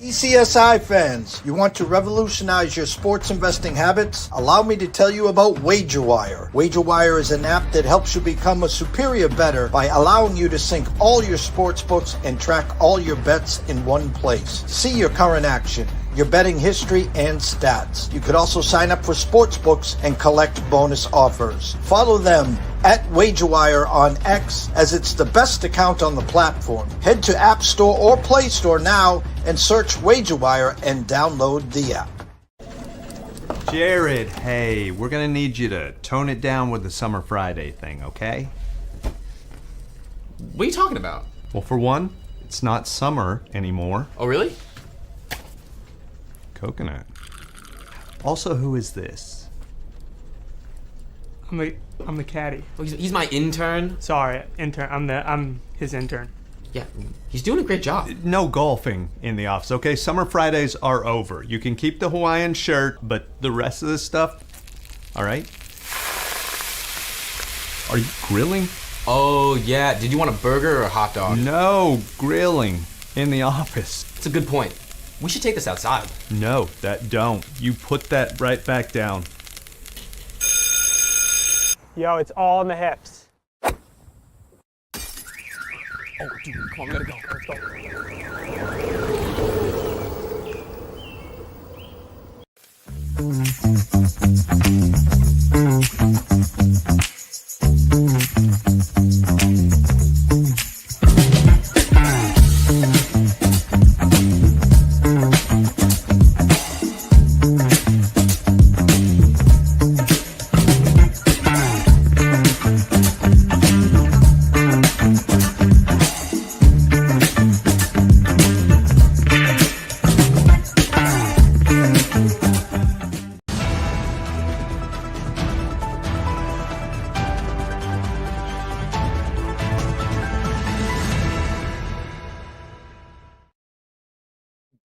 TPCSI fans, you want to revolutionize your sports investing habits? Allow me to tell you about WagerWire. WagerWire is an app that helps you become a superior bettor by allowing you to sync all your sports books and track all your bets in one place. See your current action, your betting history, and stats. You could also sign up for sports books and collect bonus offers. Follow them at WagerWire on X, as it's the best account on the platform. Head to App Store or Play Store now and search WagerWire and download the app. Jared, hey, we're gonna need you to tone it down with the Summer Friday thing, okay? What are you talking about? Well, for one, it's not summer anymore. Oh, really? Coconut. Also, who is this? I'm the caddy. Oh, he's my intern. Sorry, intern. I'm his intern. Yeah, he's doing a great job. No golfing in the office, okay? Summer Fridays are over. You can keep the Hawaiian shirt, but the rest of the stuff, all right? Are you grilling? Oh, yeah. Did you want a burger or a hot dog? No, grilling in the office. It's a good point. We should take this outside. No, that don't. You put that right back down. Yo, it's all in the hips. Oh, dude, come on, we gotta go. Let's go.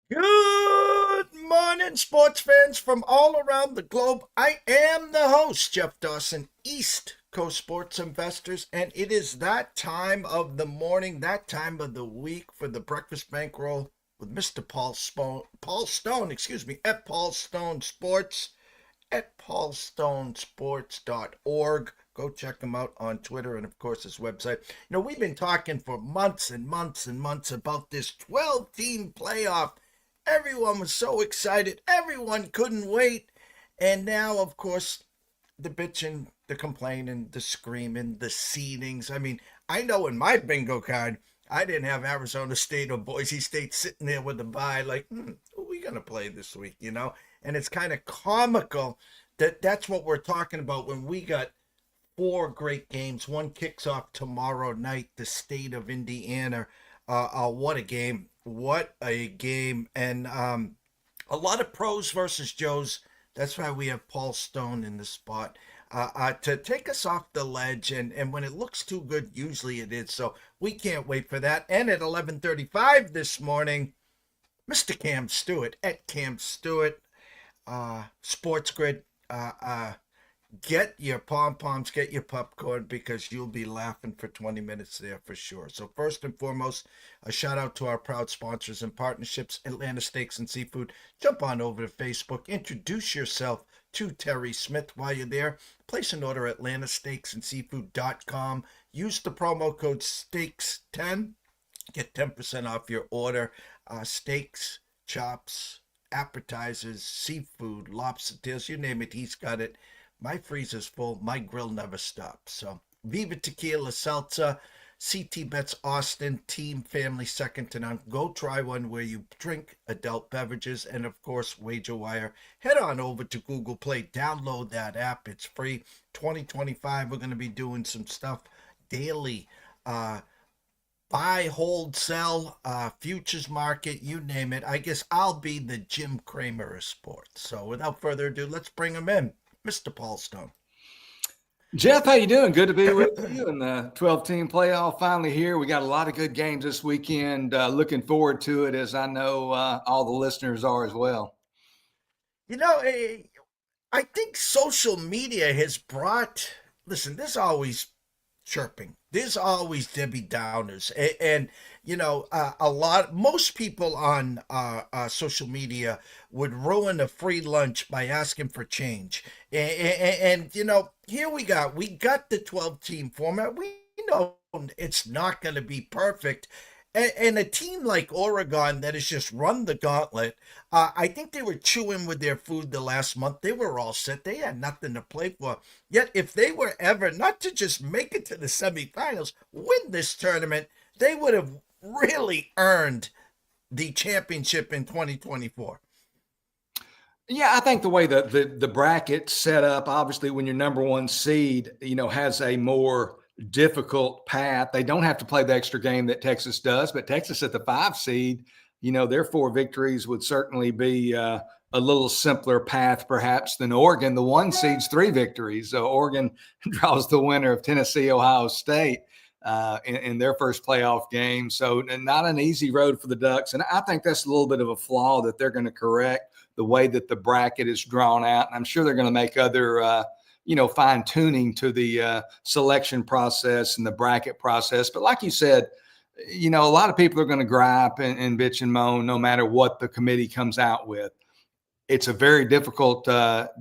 Good morning, sports fans from all around the globe. I am the host, Jeff Dawson, East Coast Sports Investors, and it is that time of the morning, that time of the week for the Breakfast Bankroll with Mr. Paul Stone, at Paul Stone Sports, at paulstonesports.org. Go check him out on Twitter and, of course, his website. You know, we've been talking for months and months and months about this 12-team playoff. Everyone was so excited. Everyone couldn't wait. And now, of course, the bitching, the complaining, the screaming, the seedings. I mean, I know in my bingo card, I didn't have Arizona State or Boise State sitting there with a bye like, who are we going to play this week, you know? And it's kind of comical that that's what we're talking about when we got 4 great games. One kicks off tomorrow night, the state of Indiana. What a game. What a game. And a lot of pros versus Joes. That's why we have Paul Stone in the spot to take us off the ledge. And when it looks too good, usually it is. So we can't wait for that. And at 11:35 this morning, Mr. Cam Stewart at Cam Stewart, Sports Grid. Get your pom-poms, get your popcorn, because you'll be laughing for 20 minutes there for sure. So first and foremost, a shout out to our proud sponsors and partnerships, Atlanta Steaks and Seafood. Jump on over to Facebook, introduce yourself to Terry Smith while you're there. Place an order at atlantasteaksandseafood.com. Use the promo code STEAKS10. Get 10% off your order. Steaks, chops, appetizers, seafood, lobster tails, you name it, he's got it. My freezer's full. My grill never stops. So, Viva Tequila Salsa, CT Bets Austin, team family second to none. Go try one where you drink adult beverages. And, of course, WagerWire. Head on over to Google Play. Download that app. It's free. 2025, we're going to be doing some stuff daily. Buy, hold, sell, futures market, you name it. I guess I'll be the Jim Cramer of sports. So, without further ado, let's bring him in. Mr. Paul Stone. Jeff, how you doing? Good to be with you. And the 12-team playoff finally here. We got a lot of good games this weekend. Looking forward to it, as I know all the listeners are as well. You know, I think social media has brought, listen, there's always chirping. There's always Debbie Downers, and most people on social media would ruin a free lunch by asking for change. And here we got the 12-team format. We know it's not going to be perfect. And a team like Oregon that has just run the gauntlet, I think they were chewing with their food the last month. They were all set. They had nothing to play for. Yet, if they were ever not to just make it to the semifinals, win this tournament, they would have really earned the championship in 2024. Yeah, I think the way the bracket's set up, obviously, when your number one seed, has a more difficult path. They don't have to play the extra game that Texas does, but Texas at the 5 seed, their 4 victories would certainly be a little simpler path perhaps than Oregon. The 1 seed's 3 victories. So Oregon draws the winner of Tennessee, Ohio State in their first playoff game. So not an easy road for the Ducks. And I think that's a little bit of a flaw that they're going to correct, the way that the bracket is drawn out. And I'm sure they're going to make other fine tuning to the selection process and the bracket process. But like you said, a lot of people are going to gripe and bitch and moan no matter what the committee comes out with. It's a very difficult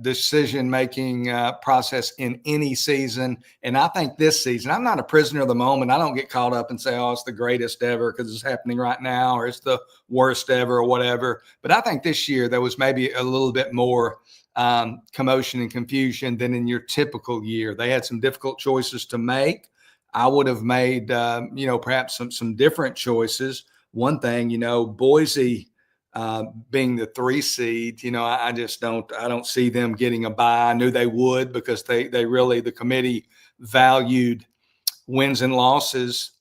decision-making process in any season. And I think this season, I'm not a prisoner of the moment. I don't get caught up and say, oh, it's the greatest ever because it's happening right now, or it's the worst ever or whatever. But I think this year there was maybe a little bit more commotion and confusion than in your typical year. They had some difficult choices to make. I would have made, perhaps some different choices. One thing, Boise being the 3 seed, I don't see them getting a bye. I knew they would because the committee valued wins and losses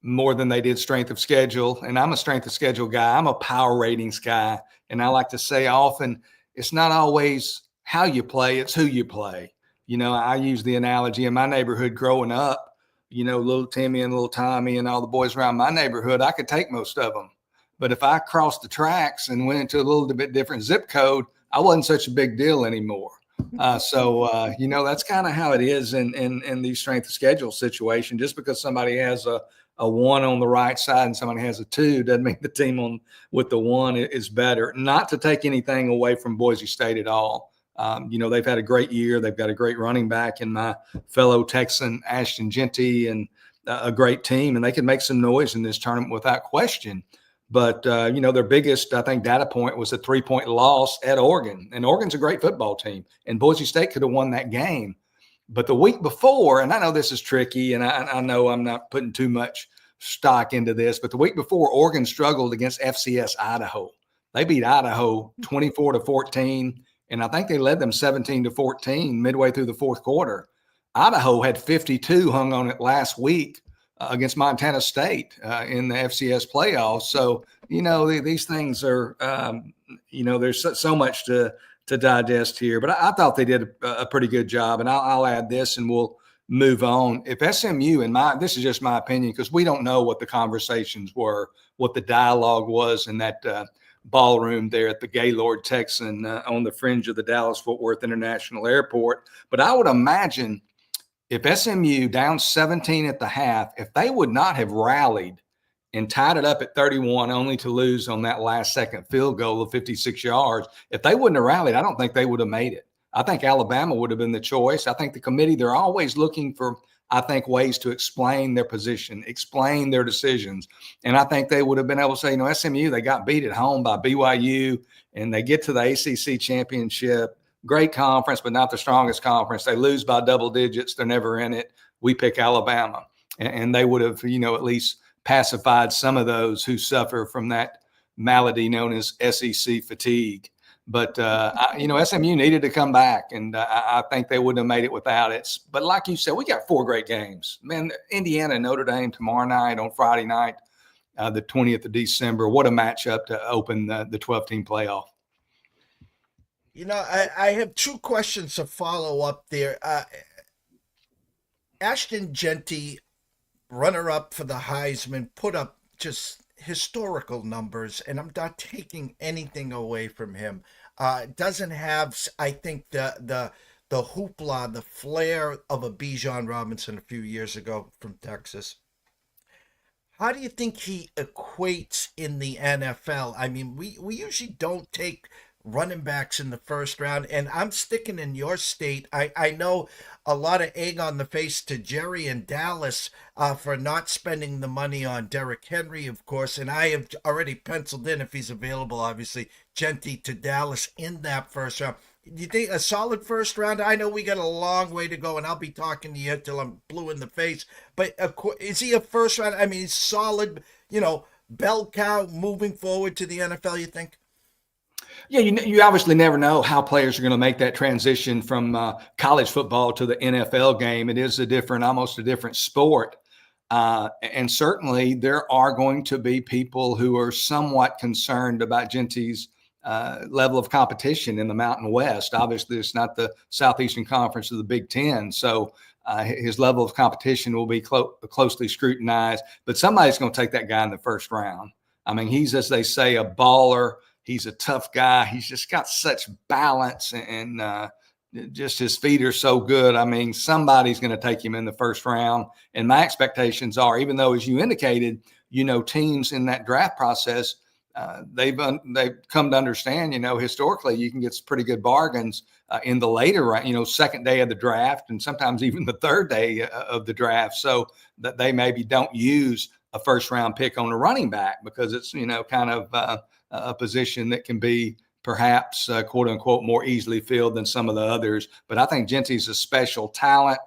more than they did strength of schedule. And I'm a strength of schedule guy. I'm a power ratings guy. And I like to say often, it's not always how you play, it's who you play. I use the analogy in my neighborhood growing up, little Timmy and little Tommy and all the boys around my neighborhood, I could take most of them. But if I crossed the tracks and went into a little bit different zip code, I wasn't such a big deal anymore. So that's kind of how it is in these strength of schedule situation. Just because somebody has a 1 on the right side and somebody has a 2 doesn't mean the team with the 1 is better. Not to take anything away from Boise State at all. They've had a great year. They've got a great running back in my fellow Texan, Ashton Genty, and a great team. And they can make some noise in this tournament without question. But, their biggest, I think, data point was a 3-point loss at Oregon. And Oregon's a great football team. And Boise State could have won that game. But the week before, and I know this is tricky, and I know I'm not putting too much stock into this, but the week before, Oregon struggled against FCS Idaho. They beat Idaho 24-14, and I think they led them 17-14 midway through the fourth quarter. Idaho had 52 hung on it last week against Montana State in the FCS playoffs. So, these things are, there's so much to digest here. But I thought they did a pretty good job. And I'll add this and we'll move on. If SMU, this is just my opinion, because we don't know what the conversations were, what the dialogue was in that ballroom there at the Gaylord Texan on the fringe of the Dallas-Fort Worth International Airport. But I would imagine if SMU down 17 at the half, if they would not have rallied and tied it up at 31 only to lose on that last second field goal of 56 yards, if they wouldn't have rallied, I don't think they would have made it. I think Alabama would have been the choice. I think the committee, they're always looking for, ways to explain their position, explain their decisions. And I think they would have been able to say, SMU, they got beat at home by BYU and they get to the ACC championship. Great conference, but not the strongest conference. They lose by double digits. They're never in it. We pick Alabama. And they would have, at least pacified some of those who suffer from that malady known as SEC fatigue. But, SMU needed to come back, and I think they wouldn't have made it without it. But like you said, we got 4 great games. Man, Indiana and Notre Dame tomorrow night on Friday night, the 20th of December. What a matchup to open the 12-team playoff. I have 2 questions to follow up there. Ashton Genty, runner-up for the Heisman, put up just historical numbers, and I'm not taking anything away from him. Doesn't have, I think, the the hoopla, the flair of a Bijan Robinson a few years ago from Texas. How do you think he equates in the NFL? I mean, we usually don't take running backs in the first round, and I'm sticking in your state. I know a lot of egg on the face to Jerry and Dallas for not spending the money on Derrick Henry, of course, and I have already penciled in, if he's available, obviously, Genty to Dallas in that first round. Do you think a solid first round? I know we got a long way to go, and I'll be talking to you till I'm blue in the face. But is he a first round? I mean, he's solid, bell cow moving forward to the NFL, you think? Yeah, you obviously never know how players are going to make that transition from college football to the NFL game. It is almost a different sport. And certainly there are going to be people who are somewhat concerned about Genty's level of competition in the Mountain West. Obviously, it's not the Southeastern Conference of the Big Ten. So his level of competition will be closely scrutinized. But somebody's going to take that guy in the first round. I mean, he's, as they say, a baller. He's a tough guy. He's just got such balance and just his feet are so good. I mean, somebody's going to take him in the first round. And my expectations are, even though, as you indicated, teams in that draft process, they've come to understand, historically you can get some pretty good bargains in the later, second day of the draft and sometimes even the third day of the draft. So that they maybe don't use a first round pick on a running back because it's, kind of a position that can be perhaps quote unquote more easily filled than some of the others. But I think Genty's a special talent.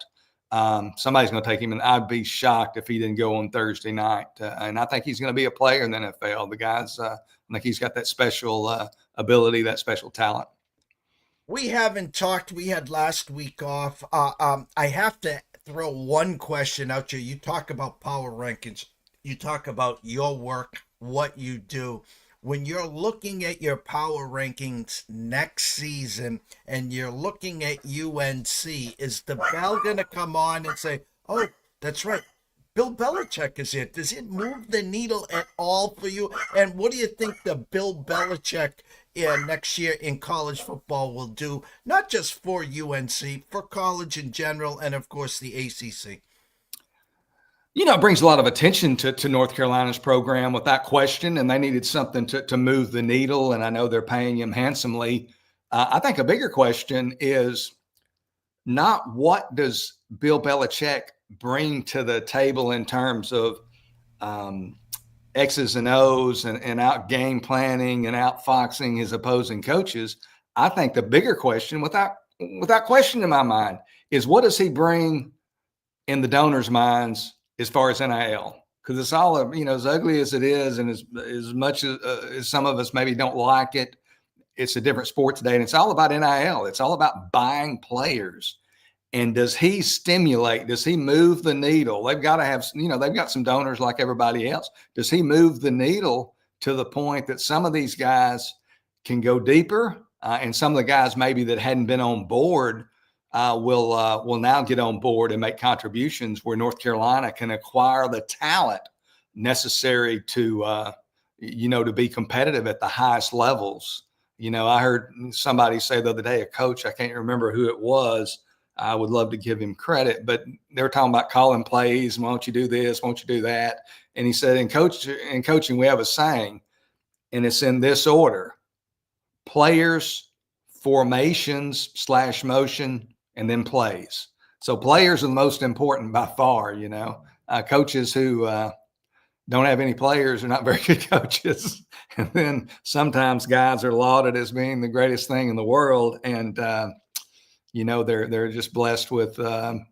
Somebody's going to take him, and I'd be shocked if he didn't go on Thursday night. And I think he's going to be a player in the NFL. The guy's, I think he's got that special ability, that special talent. We haven't talked. We had last week off. I have to throw one question out here. You talk about power rankings. You talk about your work, what you do. When you're looking at your power rankings next season and you're looking at UNC, is the bell going to come on and say, oh, that's right, Bill Belichick is here? Does it move the needle at all for you? And what do you think the Bill Belichick next year in college football will do, not just for UNC, for college in general, and of course the ACC? It brings a lot of attention to North Carolina's program without question, and they needed something to move the needle, and I know they're paying him handsomely. I think a bigger question is not what does Bill Belichick bring to the table in terms of X's and O's and out game planning and outfoxing his opposing coaches. I think the bigger question, without question in my mind, is what does he bring in the donors' minds as far as NIL, because it's all, as ugly as it is, and as much as some of us maybe don't like it, it's a different sport today, and it's all about NIL. It's all about buying players. And does he stimulate? Does he move the needle? They've got to have, they've got some donors like everybody else. Does he move the needle to the point that some of these guys can go deeper, and some of the guys maybe that hadn't been on board will now get on board and make contributions where North Carolina can acquire the talent necessary to, to be competitive at the highest levels. I heard somebody say the other day, a coach, I can't remember who it was. I would love to give him credit, but they were talking about calling plays. Why don't you do this? Why don't you do that? And he said, in coaching, we have a saying, and it's in this order: players, formations / motion, and then plays. So players are the most important by far. Coaches who don't have any players are not very good coaches. And then sometimes guys are lauded as being the greatest thing in the world, and they're just blessed with that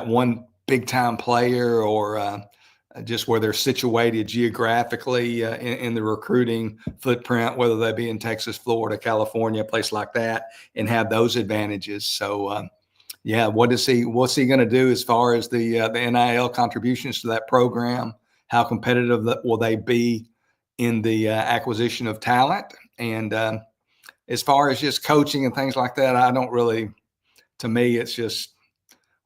one big time player, or just where they're situated geographically in the recruiting footprint, whether they be in Texas, Florida, California, a place like that, and have those advantages. So, what's he going to do as far as the NIL contributions to that program? How competitive will they be in the acquisition of talent? And as far as just coaching and things like that, I don't really, to me, it's just,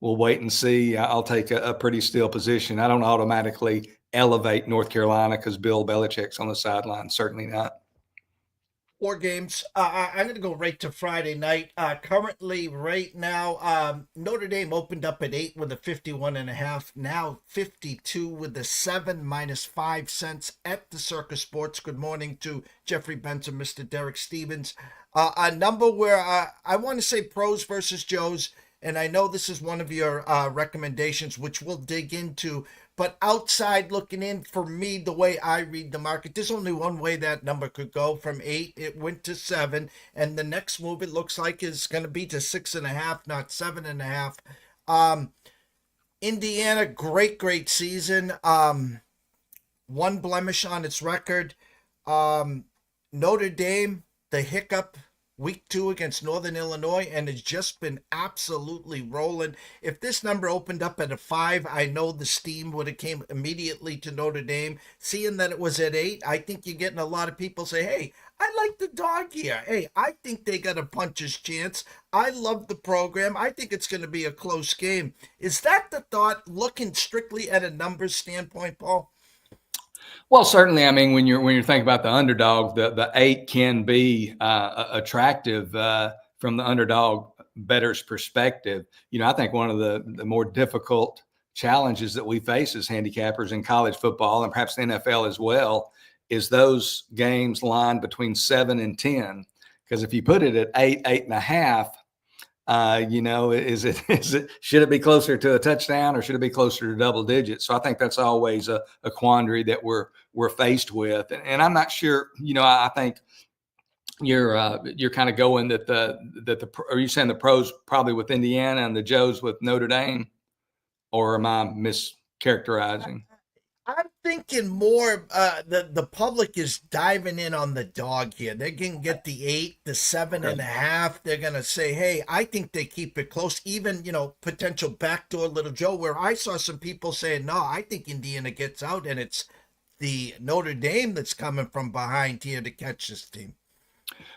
we'll wait and see. I'll take a pretty still position. I don't automatically elevate North Carolina because Bill Belichick's on the sideline. Certainly not. Four games. I'm going to go right to Friday night. Currently, right now, Notre Dame opened up at 8 with a 51.5. Now 52 with a 7 minus 5 cents at the Circus Sports. Good morning to Jeffrey Benson, Mr. Derek Stevens. A number where I want to say pros versus Joes, and I know this is one of your recommendations, which we'll dig into. But outside looking in, for me, the way I read the market, there's only one way that number could go. From 8, it went to 7. And the next move, it looks like, is going to be to 6.5, not 7.5. Indiana, great season. One blemish on its record. Notre Dame, the hiccup. Week 2 against Northern Illinois, and it's just been absolutely rolling. If this number opened up at a 5, I know the steam would have came immediately to Notre Dame. Seeing that it was at 8, I think you're getting a lot of people say, hey, I like the dog here. Hey, I think they got a puncher's chance. I love the program. I think it's going to be a close game. Is that the thought, looking strictly at a numbers standpoint, Paul? Well, certainly. I mean, when you're thinking about the underdog, the 8 can be attractive from the underdog bettor's perspective. I think one of the more difficult challenges that we face as handicappers in college football, and perhaps the NFL as well, is those games lined between 7 and 10. Because if you put it at 8, 8.5, should it be closer to a touchdown or should it be closer to double digits? So I think that's always a quandary that we're faced with. And I'm not sure, I think you're kind of going are you saying the pros probably with Indiana and the Joes with Notre Dame, or am I mischaracterizing? I'm thinking more the public is diving in on the dog here. They're going to get the 8, the 7.5. They're going to say, hey, I think they keep it close. Even, potential backdoor little Joe, where I saw some people saying, no, I think Indiana gets out, and it's the Notre Dame that's coming from behind here to catch this team.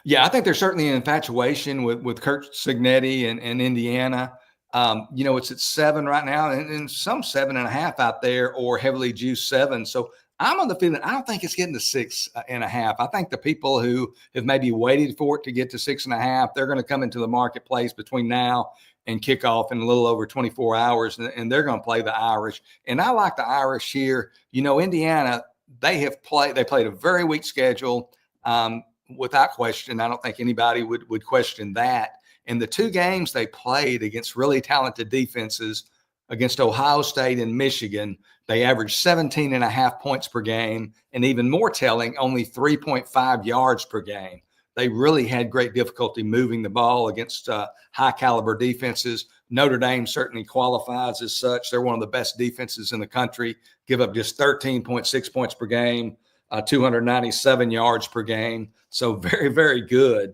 Yeah, I think there's certainly an infatuation with Kurt Cignetti and Indiana. It's at 7 right now, and some 7.5 out there, or heavily juiced 7. So I'm on the feeling I don't think it's getting to 6.5. I think the people who have maybe waited for it to get to 6.5, they're going to come into the marketplace between now and kickoff in a little over 24 hours, and they're going to play the Irish. And I like the Irish here. Indiana, they played a very weak schedule, without question. I don't think anybody would question that. And the 2 games they played against really talented defenses, against Ohio State and Michigan, they averaged 17.5 points per game, and even more telling, only 3.5 yards per game. They really had great difficulty moving the ball against high caliber defenses. Notre Dame certainly qualifies as such. They're one of the best defenses in the country, give up just 13.6 points per game, 297 yards per game. So very, very good.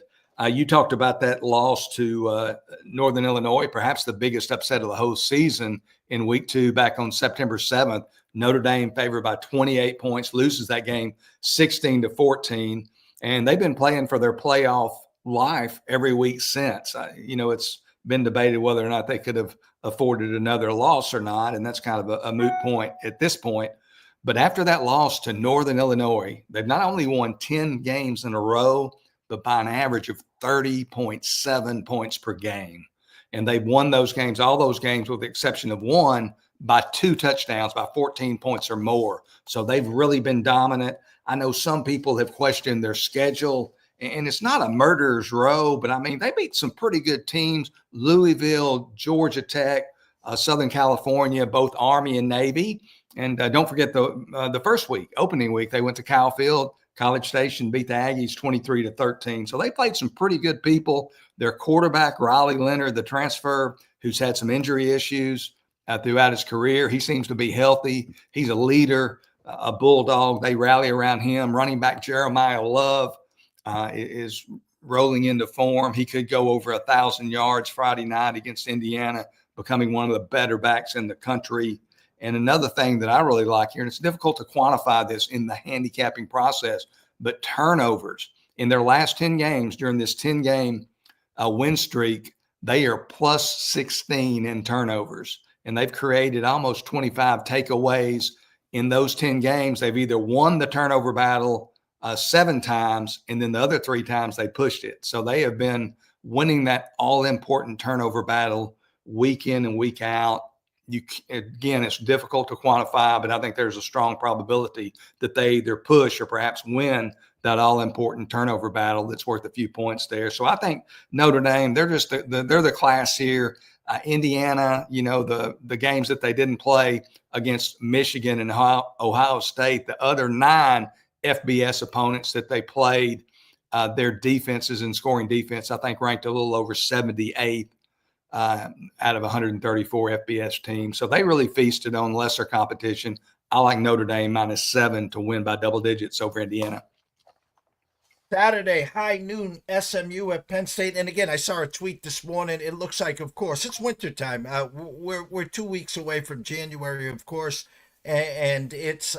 You talked about that loss to Northern Illinois, perhaps the biggest upset of the whole season in week 2 back on September 7th. Notre Dame favored by 28 points, loses that game 16-14. And they've been playing for their playoff life every week since. It's been debated whether or not they could have afforded another loss or not. And that's kind of a moot point at this point. But after that loss to Northern Illinois, they've not only won 10 games in a row, but by an average of 30.7 points per game. And they've won those games, all those games with the exception of one, by 2 touchdowns, by 14 points or more. So they've really been dominant. I know some people have questioned their schedule, and it's not a murderer's row, but I mean, they beat some pretty good teams: Louisville, Georgia Tech, Southern California, both Army and Navy. And don't forget the first week, opening week, they went to Kyle Field. College Station beat the Aggies 23-13. So they played some pretty good people. Their quarterback, Riley Leonard, the transfer, who's had some injury issues throughout his career, he seems to be healthy. He's a leader, a bulldog. They rally around him. Running back Jeremiah Love is rolling into form. He could go over 1,000 yards Friday night against Indiana, becoming one of the better backs in the country. And another thing that I really like here, and it's difficult to quantify this in the handicapping process, but turnovers. In their last 10 games, during this 10-game win streak, they are plus 16 in turnovers. And they've created almost 25 takeaways in those 10 games. They've either won the turnover battle 7 times, and then the other 3 times they pushed it. So they have been winning that all-important turnover battle week in and week out. Again, it's difficult to quantify, but I think there's a strong probability that they either push or perhaps win that all-important turnover battle that's worth a few points there. So I think Notre Dame, they're just they're the class here. Indiana, the games that they didn't play against Michigan and Ohio State, the other 9 FBS opponents that they played, their defenses and scoring defense, I think, ranked a little over 78th out of 134 FBS teams. So they really feasted on lesser competition. I like Notre Dame -7 to win by double digits over Indiana. Saturday, high noon, SMU at Penn State. And again, I saw a tweet this morning. It looks like, of course, it's wintertime. We're 2 weeks away from January, of course. And it's,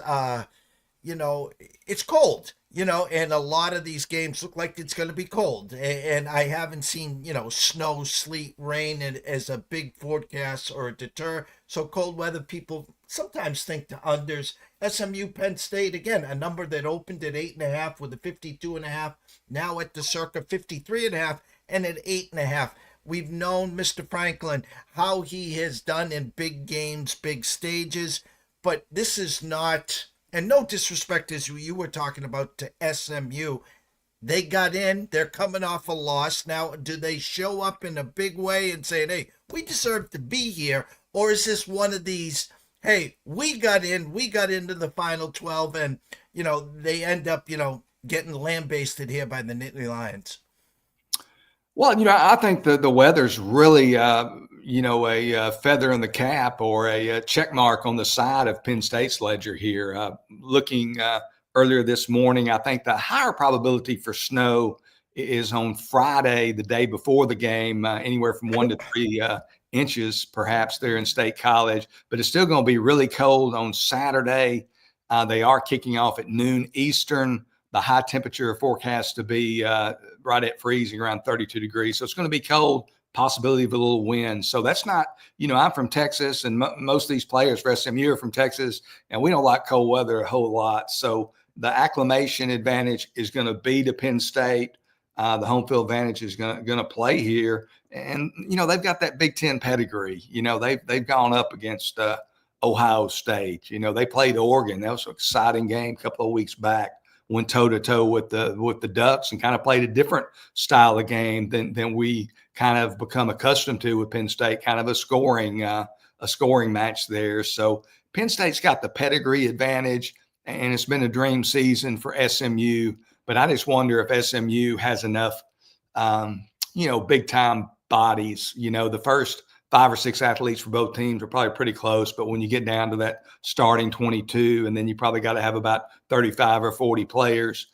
it's cold, and a lot of these games look like it's going to be cold. And I haven't seen, snow, sleet, rain as a big forecast or a deter. So cold weather, people sometimes think the unders. SMU Penn State, again, a number that opened at 8.5 with a 52.5, now at the circa 53.5 and at 8.5. We've known Mr. Franklin, how he has done in big games, big stages, but this is not, and no disrespect as you were talking about to SMU, they got in, they're coming off a loss. Now, do they show up in a big way and say, hey, we deserve to be here? Or is this one of these, hey, we got into the final 12 and, they end up, getting lambasted here by the Nittany Lions? Well, I think the weather's really, a feather in the cap or a check mark on the side of Penn State's ledger here. Looking earlier this morning, I think the higher probability for snow is on Friday, the day before the game, anywhere from 1 to 3 inches, perhaps there in State College, but it's still going to be really cold on Saturday. They are kicking off at noon Eastern. The high temperature forecast to be right at freezing, around 32 degrees. So it's going to be cold, possibility of a little wind. So that's not, I'm from Texas, and most of these players for SMU are from Texas, and we don't like cold weather a whole lot. So the acclimation advantage is going to be to Penn State. The home field advantage is going to play here. And, they've got that Big Ten pedigree. They've gone up against Ohio State. They played Oregon. That was an exciting game a couple of weeks back. Went toe-to-toe with the Ducks and kind of played a different style of game than we kind of become accustomed to with Penn State, kind of a scoring match there. So Penn State's got the pedigree advantage, and it's been a dream season for SMU. But I just wonder if SMU has enough, big-time bodies. The first 5 or 6 athletes for both teams are probably pretty close, but when you get down to that starting 22, and then you probably got to have about 35 or 40 players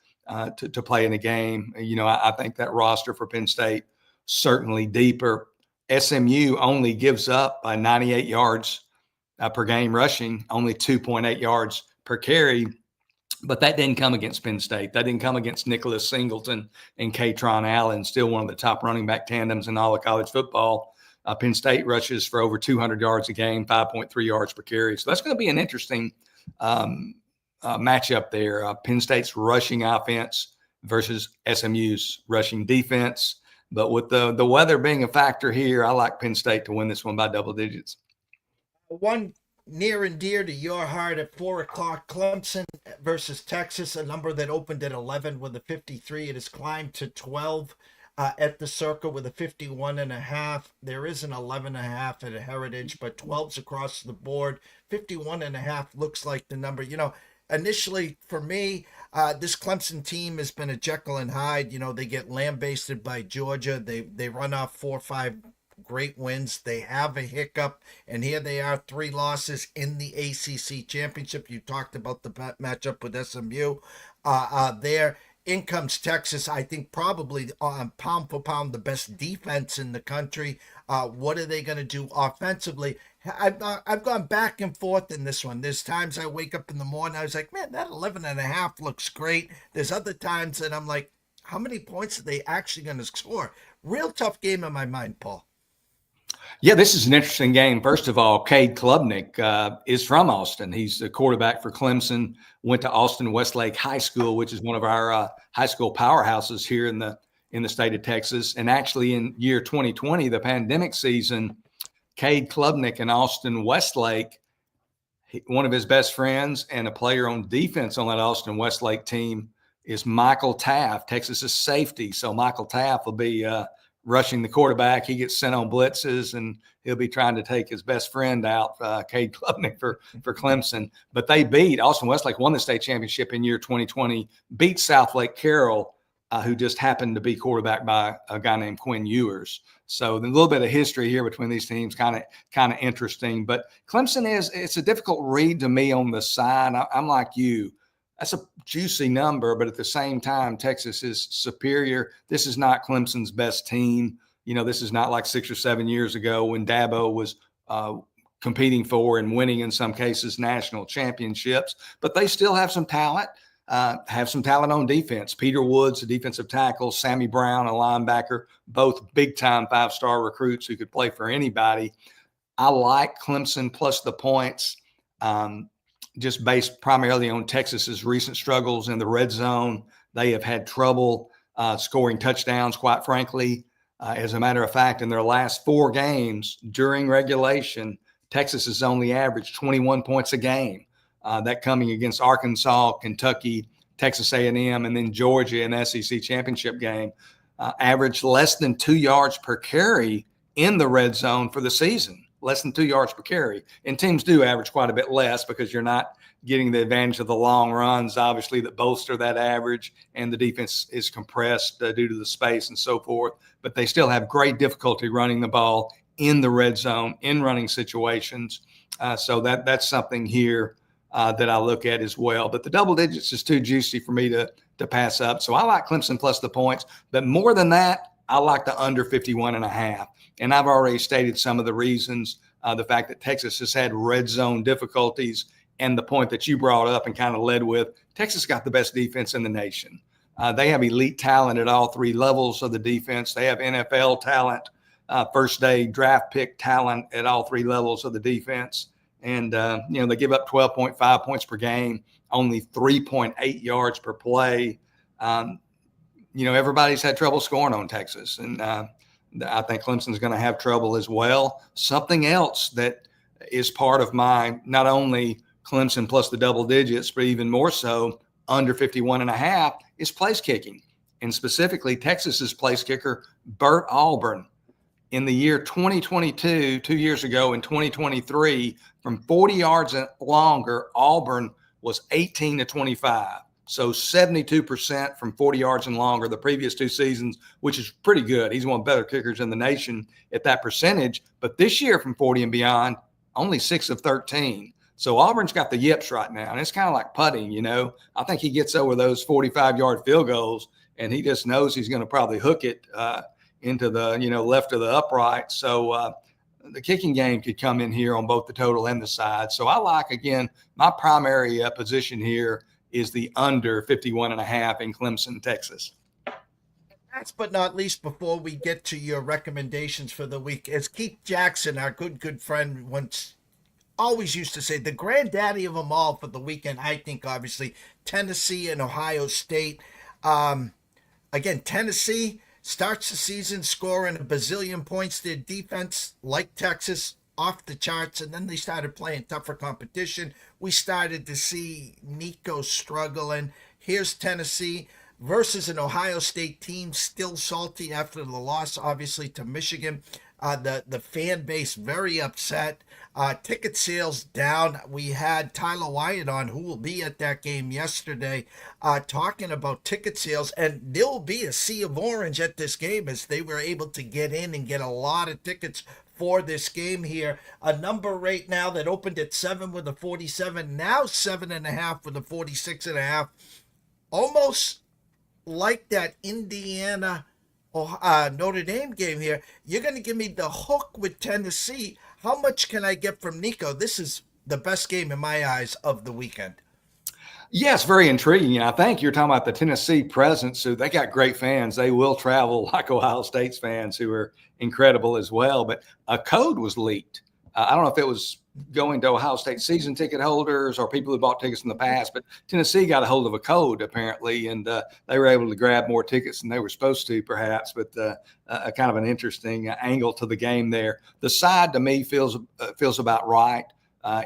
to play in a game, I think that roster for Penn State certainly deeper. SMU only gives up 98 yards per game rushing, only 2.8 yards per carry, but that didn't come against Penn State. That didn't come against Nicholas Singleton and Katron Allen, still one of the top running back tandems in all of college football. Penn State rushes for over 200 yards a game, 5.3 yards per carry. So that's going to be an interesting matchup there. Penn State's rushing offense versus SMU's rushing defense. But with the weather being a factor here, I like Penn State to win this one by double digits. One near and dear to your heart at 4:00, Clemson versus Texas, a number that opened at 11 with a 53. It has climbed to 12 at the circle with a 51.5. There is an 11.5 at a Heritage, but 12's across the board. 51.5 looks like the number. Initially for me, this Clemson team has been a Jekyll and Hyde. They get lambasted by Georgia. They run off 4 or 5 great wins. They have a hiccup, and here they are, 3 losses in the ACC championship. You talked about the matchup with SMU there. In comes Texas, I think probably pound for pound the best defense in the country. What are they going to do offensively? I've gone back and forth in this one. There's times I wake up in the morning, I was like, man, that 11.5 looks great. There's other times that I'm like, how many points are they actually going to score? Real tough game in my mind, Paul. Yeah, this is an interesting game. First of all, Cade Klubnik is from Austin. He's the quarterback for Clemson, went to Austin Westlake High School, which is one of our high school powerhouses here in the state of Texas. And actually in year 2020, the pandemic season, Cade Klubnik and Austin Westlake, one of his best friends and a player on defense on that Austin Westlake team is Michael Taft, Texas's safety. So Michael Taft will be rushing the quarterback. He gets sent on blitzes, and he'll be trying to take his best friend out, Cade Klubnik for Clemson. But they beat Austin Westlake, won the state championship in year 2020, beat South Lake Carroll, who just happened to be quarterback by a guy named Quinn Ewers. So a little bit of history here between these teams, kind of interesting. But Clemson it's a difficult read to me on the side. I'm like you. That's a juicy number, but at the same time, Texas is superior. This is not Clemson's best team. This is not like 6 or 7 years ago when Dabo was competing for and winning in some cases national championships. But they still have some talent. On defense. Peter Woods, a defensive tackle, Sammy Brown, a linebacker, both big-time 5-star recruits who could play for anybody. I like Clemson plus the points, just based primarily on Texas's recent struggles in the red zone. They have had trouble scoring touchdowns, quite frankly. As a matter of fact, in their last 4 games during regulation, Texas has only averaged 21 points a game. That coming against Arkansas, Kentucky, Texas A&M, and then Georgia in the SEC championship game, averaged less than 2 yards per carry in the red zone for the season, less than 2 yards per carry. And teams do average quite a bit less because you're not getting the advantage of the long runs, obviously, that bolster that average, and the defense is compressed due to the space and so forth. But they still have great difficulty running the ball in the red zone, in running situations. So that's something here that I look at as well. But the double digits is too juicy for me to pass up. So I like Clemson plus the points. But more than that, I like the under 51.5. And I've already stated some of the reasons, the fact that Texas has had red zone difficulties, and the point that you brought up and kind of led with, Texas got the best defense in the nation. They have elite talent at all 3 levels of the defense. They have NFL talent, first-day draft pick talent at all 3 levels of the defense. And, they give up 12.5 points per game, only 3.8 yards per play. Everybody's had trouble scoring on Texas. And I think Clemson's going to have trouble as well. Something else that is part of my, not only Clemson plus the double digits, but even more so under 51.5 is place kicking. And specifically Texas's place kicker, Bert Auburn. In the year 2022, 2 years ago in 2023, from 40 yards and longer, Auburn was 18 to 25. So 72% from 40 yards and longer the previous 2 seasons, which is pretty good. He's one of the better kickers in the nation at that percentage. But this year from 40 and beyond, only 6 of 13. So Auburn's got the yips right now. And it's kind of like putting, I think he gets over those 45-yard field goals, and he just knows he's going to probably hook it into the, left of the upright. So the kicking game could come in here on both the total and the side. So I like, again, my primary position here is the under 51.5 in Clemson, Texas. Last but not least, before we get to your recommendations for the week, as Keith Jackson, our good friend, once always used to say, the granddaddy of them all for the weekend, I think, obviously, Tennessee and Ohio State. Again, Tennessee starts the season scoring a bazillion points. Their defense, like Texas, off the charts, and then they started playing tougher competition. We started to see Nico struggle, and here's Tennessee versus an Ohio State team still salty after the loss, obviously, to Michigan. The fan base very upset. Ticket sales down. We had Tyler Wyatt on, who will be at that game yesterday, talking about ticket sales, and there will be a sea of orange at this game as they were able to get in and get a lot of tickets for this game here. A number right now that opened at 7 with a 47, now 7.5 with a 46.5. Almost like that Indiana Notre Dame game here. You're going to give me the hook with Tennessee. How much can I get from Nico? This is the best game in my eyes of the weekend. Yes, very intriguing. And I think you're talking about the Tennessee presence. So they got great fans. They will travel like Ohio State's fans, who are incredible as well. But a code was leaked. I don't know if it was going to Ohio State season ticket holders or people who bought tickets in the past, but Tennessee got a hold of a code apparently, and they were able to grab more tickets than they were supposed to, perhaps. But a kind of an interesting angle to the game there. The side to me feels about right.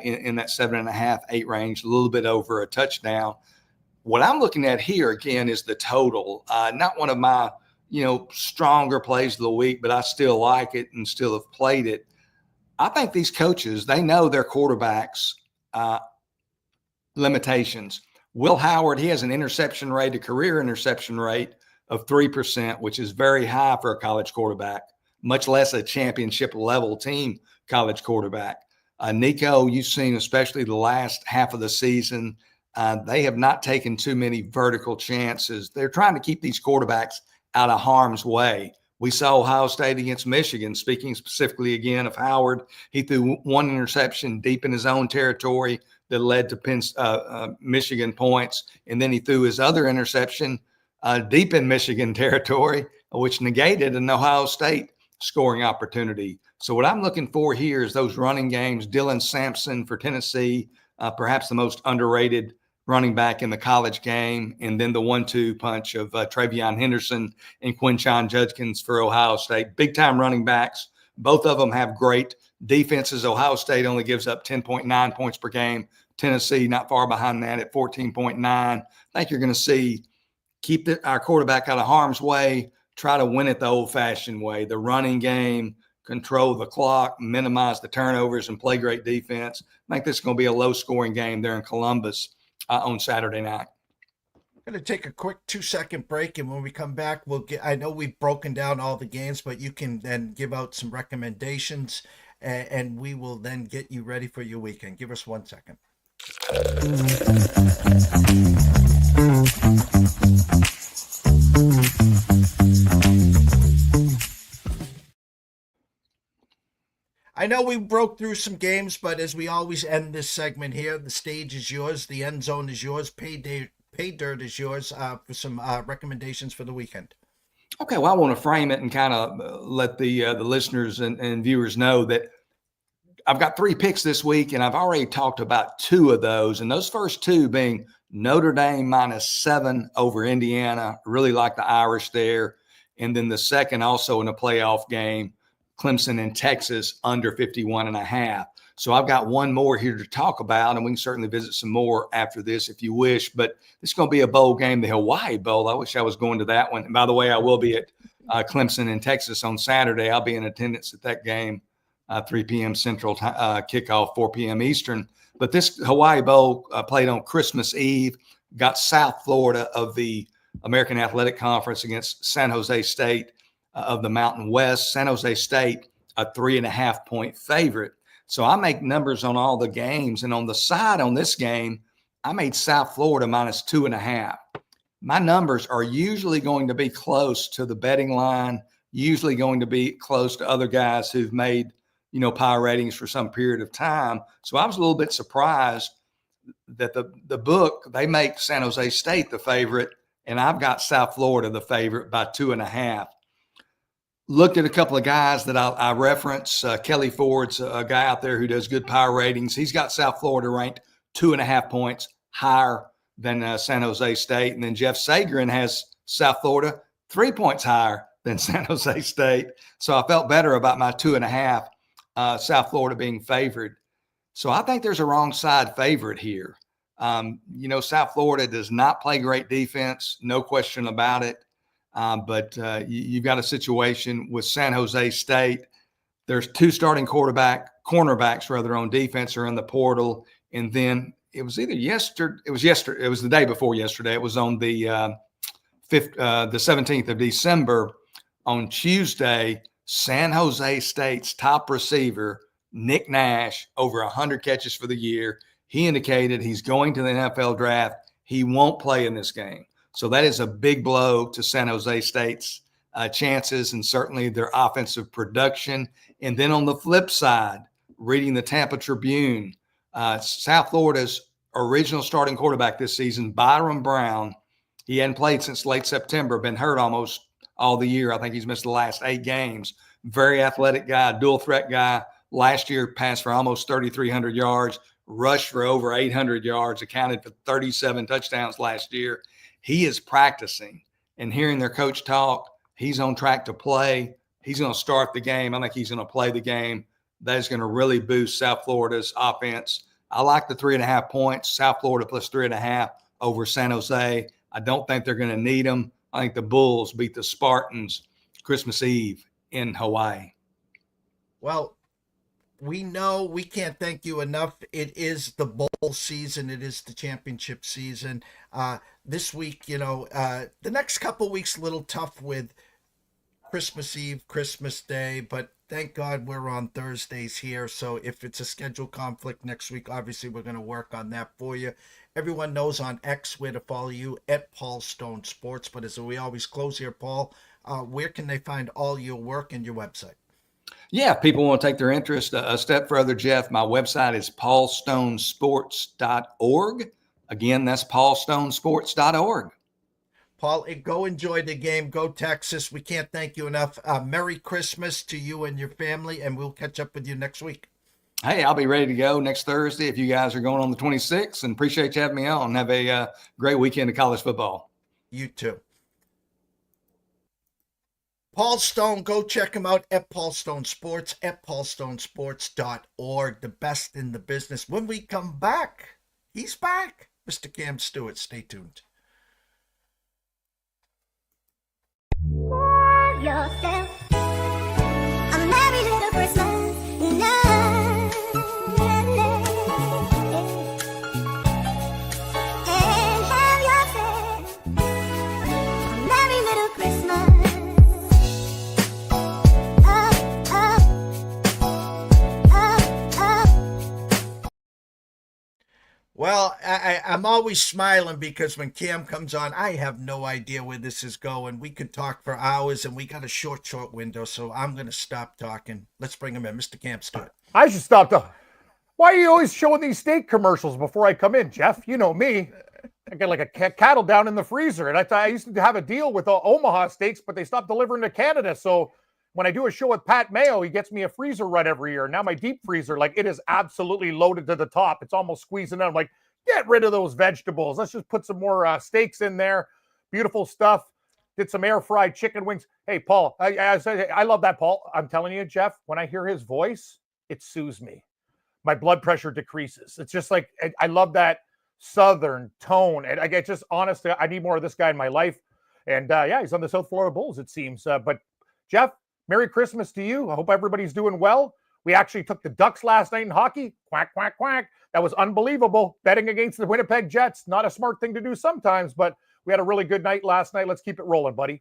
In that 7.5, 8 range, a little bit over a touchdown. What I'm looking at here again is the total. Not one of my, stronger plays of the week, but I still like it and still have played it. I think these coaches, they know their quarterbacks' limitations. Will Howard, he has an interception rate, a career interception rate of 3%, which is very high for a college quarterback, much less a championship level team college quarterback. Nico, you've seen especially the last half of the season, they have not taken too many vertical chances. They're trying to keep these quarterbacks out of harm's way. We saw Ohio State against Michigan, speaking specifically again of Howard. He threw one interception deep in his own territory that led to Michigan points. And then he threw his other interception deep in Michigan territory, which negated an Ohio State scoring opportunity. So what I'm looking for here is those running games. Dylan Sampson for Tennessee, perhaps the most underrated running back in the college game, and then the 1-2 punch of Travion Henderson and Quinshon Judkins for Ohio State. Big-time running backs. Both of them have great defenses. Ohio State only gives up 10.9 points per game. Tennessee not far behind that at 14.9. I think you're going to see keep our quarterback out of harm's way, try to win it the old-fashioned way, the running game, control the clock, minimize the turnovers, and play great defense. I think this is going to be a low-scoring game there in Columbus on Saturday night. I'm going to take a quick 2-second break, and when we come back, I know we've broken down all the games, but you can then give out some recommendations, and we will then get you ready for your weekend. Give us 1 second. I know we broke through some games, but as we always end this segment here, the stage is yours, the end zone is yours, pay dirt is yours for some recommendations for the weekend. Okay, well, I want to frame it and kind of let the listeners and viewers know that I've got 3 picks this week, and I've already talked about 2 of those, and those first 2 being Notre Dame -7 over Indiana. Really like the Irish there. And then the second also in a playoff game, Clemson and Texas under 51.5. So I've got one more here to talk about, and we can certainly visit some more after this if you wish. But it's going to be a bowl game, the Hawaii Bowl. I wish I was going to that one. And by the way, I will be at Clemson and Texas on Saturday. I'll be in attendance at that game, 3 p.m. Central kickoff, 4 p.m. Eastern. But this Hawaii Bowl played on Christmas Eve, got South Florida of the American Athletic Conference against San Jose State of the Mountain West. San Jose State, a 3.5-point favorite. So I make numbers on all the games. And on the side on this game, I made South Florida -2.5. My numbers are usually going to be close to the betting line, usually going to be close to other guys who've made, power ratings for some period of time. So I was a little bit surprised that the book, they make San Jose State the favorite, and I've got South Florida the favorite by 2.5. Looked at a couple of guys that I reference. Kelly Ford's a guy out there who does good power ratings. He's got South Florida ranked 2.5 points higher than San Jose State. And then Jeff Sagarin has South Florida 3 points higher than San Jose State. So I felt better about my 2.5, South Florida being favored. So I think there's a wrong side favorite here. South Florida does not play great defense, no question about it. But you've got a situation with San Jose State. There's 2 starting cornerbacks on defense are in the portal. And then it was either yesterday. It was the day before yesterday. It was on the 17th of December. On Tuesday, San Jose State's top receiver, Nick Nash, over 100 catches for the year. He indicated he's going to the NFL draft. He won't play in this game. So that is a big blow to San Jose State's chances and certainly their offensive production. And then on the flip side, reading the Tampa Tribune, South Florida's original starting quarterback this season, Byron Brown. He hadn't played since late September, been hurt almost all the year. I think he's missed the last 8 games. Very athletic guy, dual threat guy. Last year passed for almost 3,300 yards, rushed for over 800 yards, accounted for 37 touchdowns last year. He is practicing, and hearing their coach talk, he's on track to play. He's going to start the game. I think he's going to play the game. That is going to really boost South Florida's offense. I like the 3.5 points, South Florida plus 3.5 over San Jose. I don't think they're going to need them. I think the Bulls beat the Spartans Christmas Eve in Hawaii. Well, we know we can't thank you enough. It is the bowl season. It is the championship season. This week, the next couple weeks, a little tough with Christmas Eve, Christmas Day, but thank God we're on Thursdays here. So if it's a schedule conflict next week, obviously we're going to work on that for you. Everyone knows on X where to follow you at Paul Stone Sports. But as we always close here, Paul, where can they find all your work and your website? Yeah, if people want to take their interest a step further, Jeff, my website is paulstonesports.org. Again, that's paulstonesports.org. Paul, go enjoy the game. Go Texas. We can't thank you enough. Merry Christmas to you and your family, and we'll catch up with you next week. Hey, I'll be ready to go next Thursday if you guys are going on the 26th, and appreciate you having me on. Have a great weekend of college football. You too. Paul Stone, go check him out at Paul Stone Sports, at paulstonesports.org. The best in the business. When we come back, he's back. Mr. Cam Stewart, stay tuned. For yourself a merry little Christmas, love, and have yourself a merry little Christmas. Well, I'm always smiling because when Cam comes on, I have no idea where this is going. We could talk for hours, and we got a short window, so I'm going to stop talking. Let's bring him in. Mr. Cam Stewart. I should stop talking. Why are you always showing these steak commercials before I come in, Jeff? You know me. I got like a cattle down in the freezer, and I used to have a deal with Omaha Steaks, but they stopped delivering to Canada, so when I do a show with Pat Mayo, he gets me a freezer right every year. Now my deep freezer, like it is absolutely loaded to the top. It's almost squeezing out. I'm like, get rid of those vegetables. Let's just put some more steaks in there. Beautiful stuff. Did some air fried chicken wings. Hey, Paul, I love that, Paul. I'm telling you, Jeff, when I hear his voice, it soothes me. My blood pressure decreases. It's just like, I love that Southern tone. And I get just honestly, I need more of this guy in my life. And yeah, he's on the South Florida Bulls, it seems. But Jeff, Merry Christmas to you. I hope everybody's doing well. We actually took the Ducks last night in hockey. Quack, quack, quack. That was unbelievable. Betting against the Winnipeg Jets. Not a smart thing to do sometimes, but we had a really good night last night. Let's keep it rolling, buddy.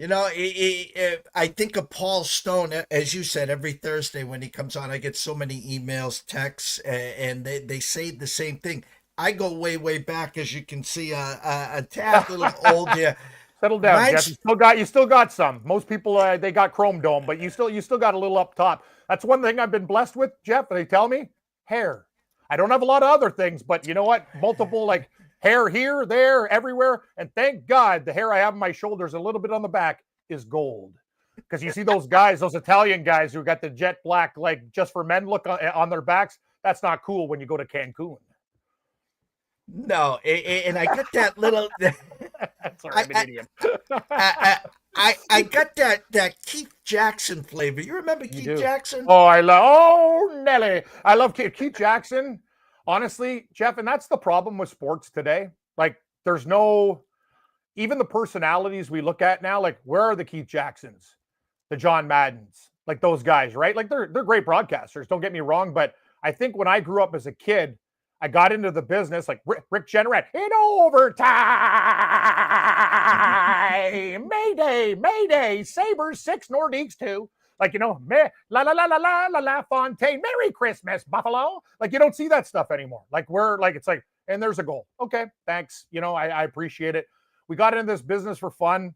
I think of Paul Stone, as you said, every Thursday when he comes on, I get so many emails, texts, and they say the same thing. I go way, way back, as you can see, a tad little old here. Settle down, Jeff. You still got some. Most people they got Chrome Dome, but you still got a little up top. That's one thing I've been blessed with, Jeff. They tell me hair. I don't have a lot of other things, but you know what? Multiple like hair here, there, everywhere, and thank God the hair I have on my shoulders, a little bit on the back, is gold. Because you see those guys, those Italian guys who got the jet black, like just for men look on their backs. That's not cool when you go to Cancun. No, and I got that little. Sorry, I'm an idiot. I got that Keith Jackson flavor. You remember Keith Jackson? Oh, Nelly. I love Keith Jackson. Honestly, Jeff, and that's the problem with sports today. Like, there's no, even the personalities we look at now, like, where are the Keith Jacksons? The John Maddens? Like, those guys, right? Like, they're great broadcasters, don't get me wrong, but I think when I grew up as a kid, I got into the business like Rick Jenneret in overtime. Mayday, Mayday, Sabres 6, Nordiques 2. Like, you know, la la la la la la la Fontaine. Merry Christmas, Buffalo. Like, you don't see that stuff anymore. Like, we're like, it's like, and there's a goal. Okay, thanks. You know, I appreciate it. We got into this business for fun.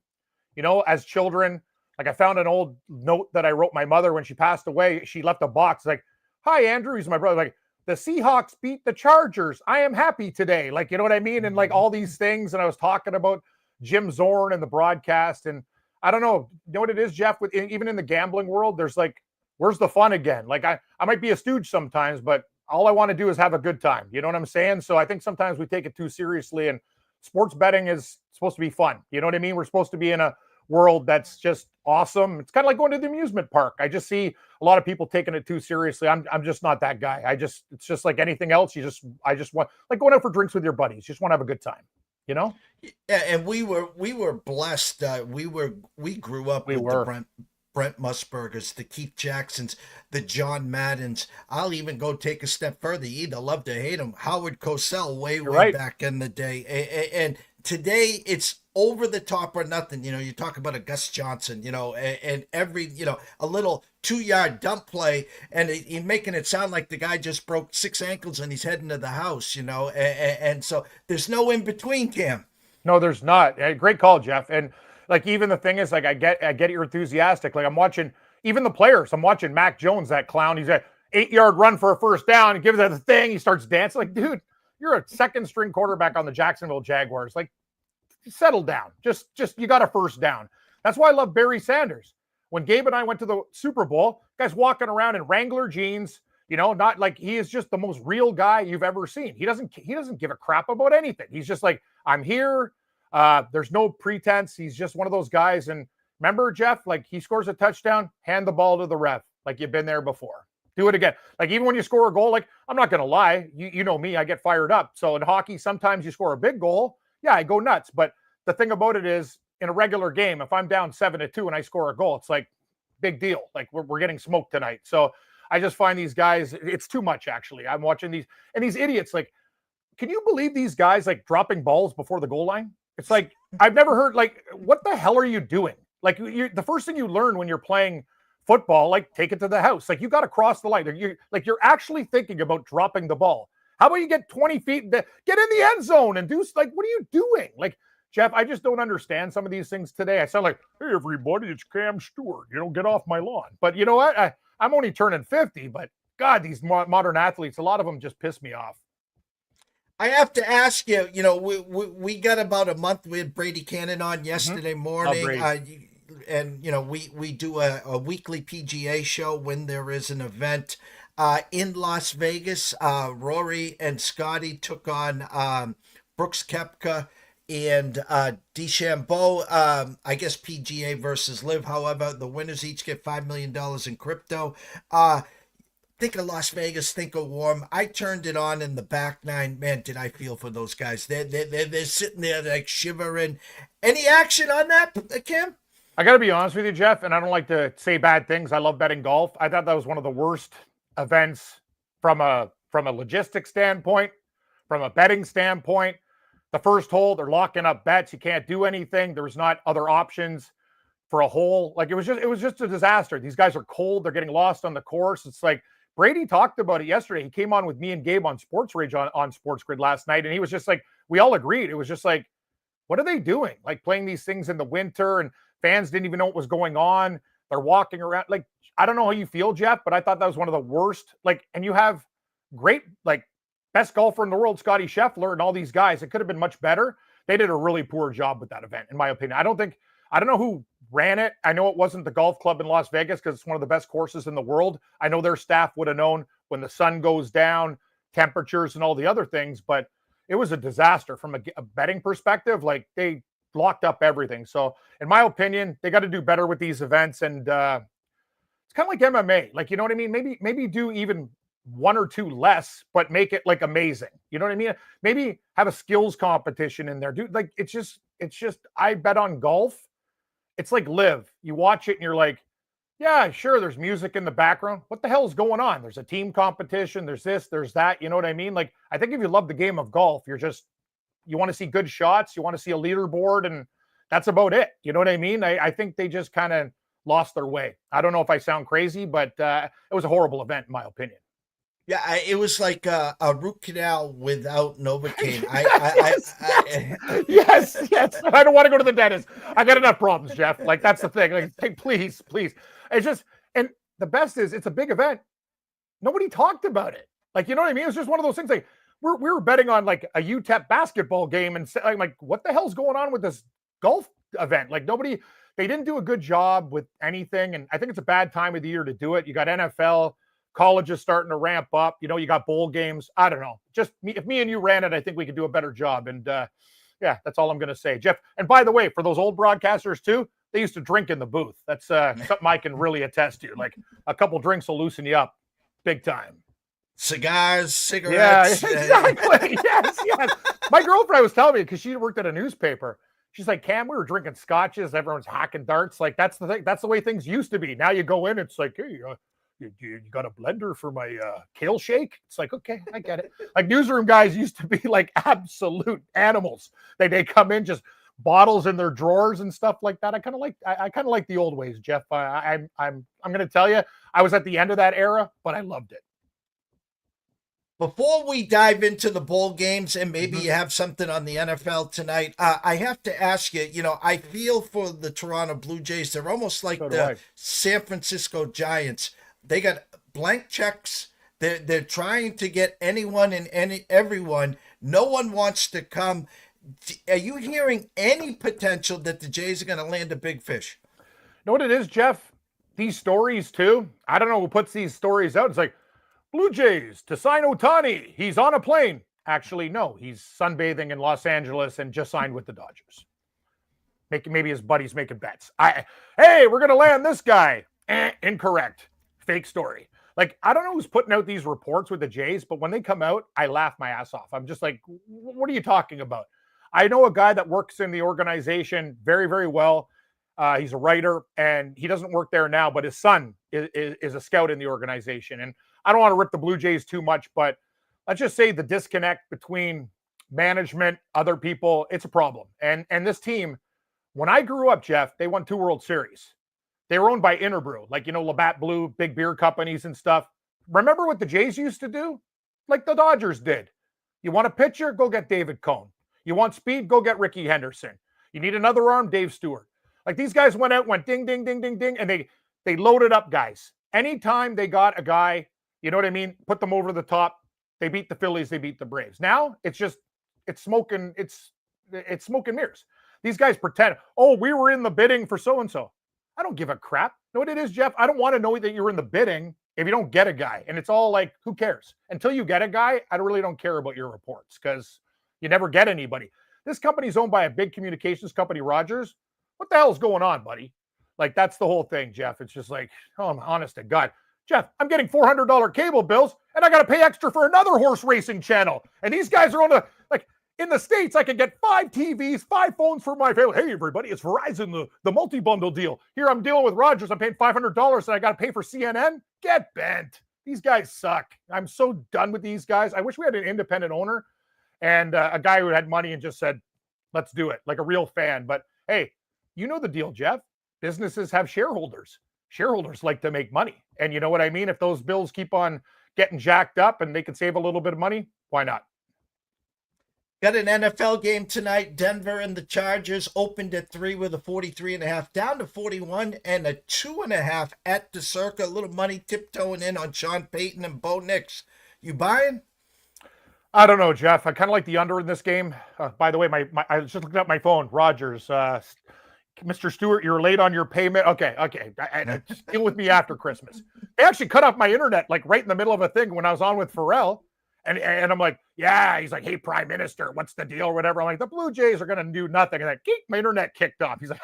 You know, as children, like I found an old note that I wrote my mother when she passed away. She left a box like, "Hi, Andrew." He's my brother. Like, the Seahawks beat the Chargers. I am happy today. Like, you know what I mean? And like all these things. And I was talking about Jim Zorn and the broadcast. And I don't know. You know what it is, Jeff? With even in the gambling world, there's like, where's the fun again? Like I might be a stooge sometimes, but all I want to do is have a good time. You know what I'm saying? So I think sometimes we take it too seriously, and sports betting is supposed to be fun. You know what I mean? We're supposed to be in a world that's just awesome. It's kind of like going to the amusement park. I just see a lot of people taking it too seriously. I'm just not that guy. it's just like anything else. I just want, like, going out for drinks with your buddies. You just want to have a good time, you know? Yeah, and we were blessed. We grew up with the Brent Musburgers, the Keith Jacksons, the John Maddens. I'll even go take a step further. You either love to hate him. Howard Cosell, way back in the day. And today it's over the top or nothing. You know, you talk about a Gus Johnson, you know, and every, you know, a little 2-yard dump play, and he's making it sound like the guy just broke 6 ankles and he's heading to the house, you know. And so there's no in between, Cam. No, there's not. Great call, Jeff. And like, even the thing is, like, I get you're enthusiastic. Like, I'm watching even the players. I'm watching Mac Jones, that clown. He's a 8-yard run for a first down. He gives it the thing. He starts dancing. Like, dude, you're a second-string quarterback on the Jacksonville Jaguars. Like, settle down. Just you got a first down. That's why I love Barry Sanders. When Gabe and I went to the Super Bowl, guy's walking around in Wrangler jeans. You know, not like, he is just the most real guy you've ever seen. He doesn't give a crap about anything. He's just like, I'm here. There's no pretense. He's just one of those guys. And remember, Jeff, like, he scores a touchdown, hand the ball to the ref. Like, you've been there before. Do it again. Like, even when you score a goal, like, I'm not going to lie. You know me, I get fired up. So in hockey, sometimes you score a big goal. Yeah, I go nuts. But the thing about it is, in a regular game, if I'm down 7-2 and I score a goal, it's like, big deal. Like, we're getting smoked tonight. So I just find these guys, it's too much, actually. I'm watching these idiots. Like, can you believe these guys, like, dropping balls before the goal line? It's like, I've never heard, like, what the hell are you doing? Like, the first thing you learn when you're playing football, like, take it to the house. Like, you got to cross the line. You're actually thinking about dropping the ball. How about you get 20 feet, get in the end zone and do, like, what are you doing? Like, Jeff, I just don't understand some of these things today. I sound like, hey, everybody, it's Cam Stewart. You know, get off my lawn. But you know what? I'm only turning 50, but God, these modern athletes, a lot of them just piss me off. I have to ask you, you know, we got about a month. We had Brady Kannon on yesterday morning. And, you know, we do a weekly PGA show when there is an event in Las Vegas. Rory and Scotty took on Brooks Koepka and DeChambeau. I guess PGA versus Live. However, the winners each get $5 million in crypto. Think of Las Vegas, think of warm. I turned it on in the back nine. Man, did I feel for those guys. They're sitting there like shivering. Any action on that, Kim? I got to be honest with you, Jeff, and I don't like to say bad things. I love betting golf. I thought that was one of the worst events from a logistics standpoint, from a betting standpoint. The first hole, they're locking up bets. You can't do anything. There was not other options for a hole. Like, it was just a disaster. These guys are cold. They're getting lost on the course. It's like, Brady talked about it yesterday. He came on with me and Gabe on Sports Rage on Sports Grid last night, and he was just like, we all agreed. It was just like, what are they doing? Like, playing these things in the winter, and fans didn't even know what was going on. They're walking around. Like, I don't know how you feel, Jeff, but I thought that was one of the worst. Like, and you have great, like, best golfer in the world, Scotty Scheffler, and all these guys. It could have been much better. They did a really poor job with that event, in my opinion. I don't know who ran it. I know it wasn't the golf club in Las Vegas because it's one of the best courses in the world. I know their staff would have known when the sun goes down, temperatures and all the other things, but it was a disaster from a betting perspective. Like, they locked up everything. So in my opinion, they got to do better with these events. And it's kind of like MMA. Like, you know what I mean? Maybe do even one or two less, but make it like amazing. You know what I mean? Maybe have a skills competition in there, dude. Like, it's just, I bet on golf. It's like Live. You watch it and you're like, yeah, sure, there's music in the background. What the hell is going on? There's a team competition. There's this, there's that. You know what I mean? Like, I think if you love the game of golf, you want to see good shots. You want to see a leaderboard, and that's about it. You know what I mean? I think they just kind of lost their way. I don't know if I sound crazy, but it was a horrible event, in my opinion. Yeah, it was like a root canal without Novocaine. Yes. I don't want to go to the dentist. I got enough problems, Jeff. Like, that's the thing. Like, hey, please. It's just, and the best is, it's a big event. Nobody talked about it. Like, you know what I mean? It was just one of those things. Like we were betting on like a UTEP basketball game, and I'm like, what the hell's going on with this golf event? Like they didn't do a good job with anything, and I think it's a bad time of the year to do it. You got NFL, colleges starting to ramp up. You know, you got bowl games. I don't know. Just if me and you ran it, I think we could do a better job. And yeah, that's all I'm going to say, Jeff. And by the way, for those old broadcasters too, they used to drink in the booth. That's something I can really attest to. Like a couple drinks will loosen you up big time. Cigars, cigarettes. Yeah, exactly. Yes. My girlfriend was telling me, because she worked at a newspaper. She's like, Cam, we were drinking scotches. Everyone's hacking darts. Like, that's the thing. That's the way things used to be. Now you go in, it's like, hey, you got a blender for my kale shake? It's like, okay, I get it. Like newsroom guys used to be like absolute animals. They come in just bottles in their drawers and stuff like that. I kind of like the old ways, Jeff. I'm going to tell you, I was at the end of that era, but I loved it. Before we dive into the bowl games, and maybe you have something on the NFL tonight, I have to ask you, I feel for the Toronto Blue Jays. They're almost like the San Francisco Giants. They got blank checks. They're trying to get anyone and everyone. No one wants to come. Are you hearing any potential that the Jays are going to land a big fish? You know what it is, Jeff? These stories too. I don't know who puts these stories out. It's like, Blue Jays to sign Ohtani. He's on a plane. Actually, no. He's sunbathing in Los Angeles and just signed with the Dodgers. Maybe his buddy's making bets. Hey, we're going to land this guy. Incorrect. Fake story. Like, I don't know who's putting out these reports with the Jays, but when they come out, I laugh my ass off. I'm just like, what are you talking about? I know a guy that works in the organization very, very well. He's a writer, and he doesn't work there now, but his son is a scout in the organization. And I don't want to rip the Blue Jays too much, but let's just say the disconnect between management, other people, it's a problem. And this team, when I grew up, Jeff, they won 2 World Series. They were owned by Interbrew, like, Labatt Blue, big beer companies and stuff. Remember what the Jays used to do? Like the Dodgers did. You want a pitcher? Go get David Cone. You want speed? Go get Ricky Henderson. You need another arm? Dave Stewart. Like these guys went ding, ding, ding, ding, ding, and they loaded up guys. Anytime they got a guy, you know what I mean? Put them over the top. They beat the Phillies. They beat the Braves. Now it's smoke and mirrors. These guys pretend, oh, we were in the bidding for so-and-so. I don't give a crap. Know what it is, Jeff? I don't want to know that you're in the bidding if you don't get a guy. And it's all like, who cares? Until you get a guy, I really don't care about your reports because you never get anybody. This company's owned by a big communications company, Rogers. What the hell is going on, buddy? Like, that's the whole thing, Jeff. It's just like, oh, I'm honest to God. Jeff, I'm getting $400 cable bills, and I got to pay extra for another horse racing channel. And these guys are on in the States, I can get 5 TVs, 5 phones for my family. Hey, everybody, it's Verizon, the multi-bundle deal. Here I'm dealing with Rogers. I'm paying $500, and I got to pay for CNN? Get bent. These guys suck. I'm so done with these guys. I wish we had an independent owner and a guy who had money and just said, let's do it, like a real fan. But hey, you know the deal, Jeff. Businesses have shareholders. Shareholders like to make money. And you know what I mean? If those bills keep on getting jacked up and they can save a little bit of money, why not? Got an NFL game tonight. Denver and the Chargers opened at 3 with a 43.5, down to 41 and a 2.5 at the Circa. A little money tiptoeing in on Sean Payton and Bo Nix. You buying? I don't know, Jeff. I kind of like the under in this game. By the way, I was just looking at my phone. Rogers, Mr. Stewart, you're late on your payment. Okay. Just deal with me after Christmas. They actually cut off my internet like right in the middle of a thing when I was on with Pharrell. And I'm like, yeah. He's like, hey, Prime Minister, what's the deal or wwhatever. I'm like, the Blue Jays are going to do nothing. And my internet kicked off. He's like,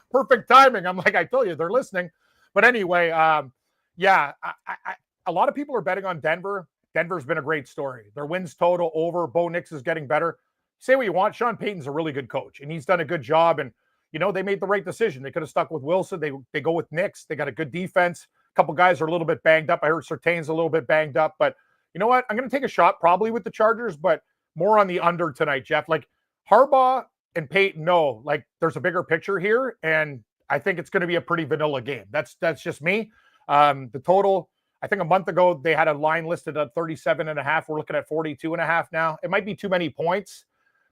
perfect timing. I'm like, I told you, they're listening. But anyway, a lot of people are betting on Denver. Denver's been a great story. Their wins total over. Bo Nix is getting better. Say what you want. Sean Payton's a really good coach, and he's done a good job. And, they made the right decision. They could have stuck with Wilson. They go with Nix. They got a good defense. A couple guys are a little bit banged up. I heard Surtain's a little bit banged up. But you know what? I'm going to take a shot probably with the Chargers, but more on the under tonight, Jeff. Like Harbaugh and Payton know, like there's a bigger picture here, and I think it's going to be a pretty vanilla game. That's just me. The total, I think a month ago, they had a line listed at 37.5. We're looking at 42.5 now. It might be too many points.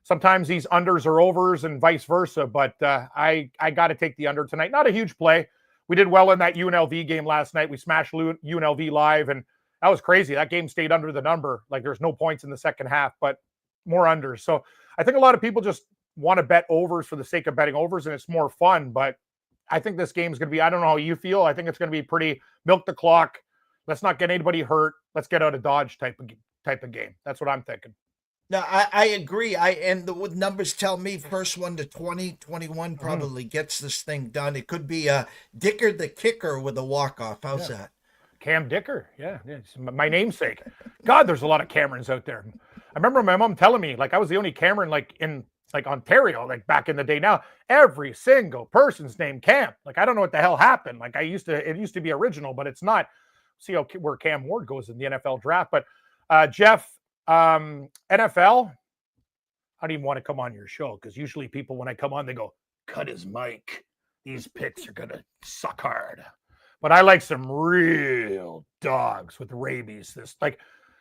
Sometimes these unders are overs and vice versa, but I got to take the under tonight. Not a huge play. We did well in that UNLV game last night. We smashed UNLV live, and That was crazy. That game stayed under the number. Like there's no points in the second half, but more unders. So I think a lot of people just want to bet overs for the sake of betting overs, and it's more fun. But I think this game is going to be, I don't know how you feel. I think it's going to be pretty milk the clock. Let's not get anybody hurt. Let's get out of Dodge type of game. That's what I'm thinking. No, I agree. And the numbers tell me first one to 20, 21 probably gets this thing done. It could be Dicker the kicker with a walk-off. How's that? Cam Dicker. Yeah. It's my namesake. God, there's a lot of Camerons out there. I remember my mom telling me, like, I was the only Cameron, like, in, like, Ontario, like, back in the day. Now, every single person's named Cam. Like, I don't know what the hell happened. Like, it used to be original, but it's not. See where Cam Ward goes in the NFL draft. But, Jeff, NFL, I don't even want to come on your show because usually people, when I come on, they go, cut his mic. These picks are going to suck hard. But I like some real dogs with rabies.